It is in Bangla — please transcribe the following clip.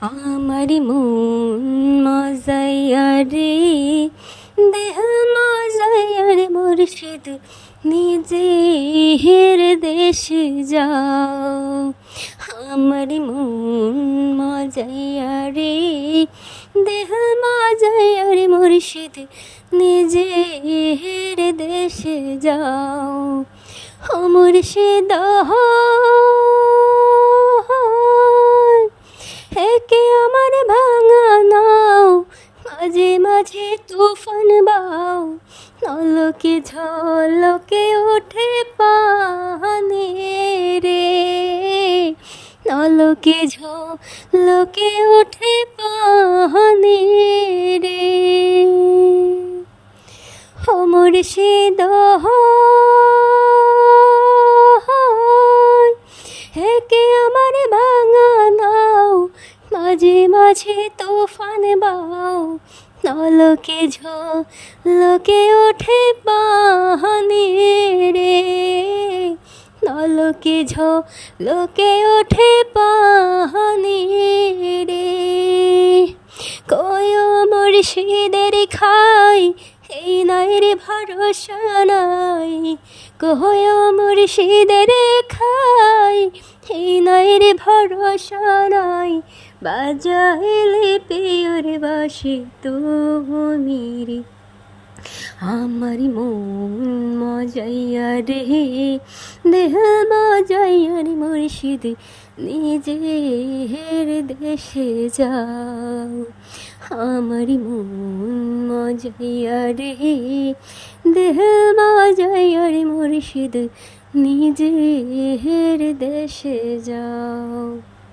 আমারি মন মজাইয়া রে, দেহ মজাইয়া রে মুর্শিদ, নিজের দেশে যাও। আমারি মন মজাইয়া রে, দেহ মজাইয়া রে মুর্শিদ, নিজের দেশে যাও। ও মুর্শিদ একে আমার ভাঙা নাও, মাঝে মাঝে তুফান বাও, নলকে ঝলকে ওঠে পানি রে, নলকে ঝলকে ওঠে পানি রে। ও মুর্শিদ একে আমার ভাঙা নাও, মাঝে মাঝে তুফান বাও, নলকে ঝলকে ওঠে পানি রে, নলকে ঝলকে ওঠে পানি রে। কয় মুর্শিদের খাই, এই নাই রে ভরসা নাই, কয় মুর্শিদের খাই, এই নাই রে ভরসা নাই। বাজাইলে পিওর বাসি তুমি রে, আমার মন মজাইয়া রে, দেহ মজাইয়া রে মুর্শিদ, নিজের দেশে যাও। আমার মন মজাইয়া রে, দেহ মজাইয়া রে মুর্শিদ, নিজের দেশে যাও।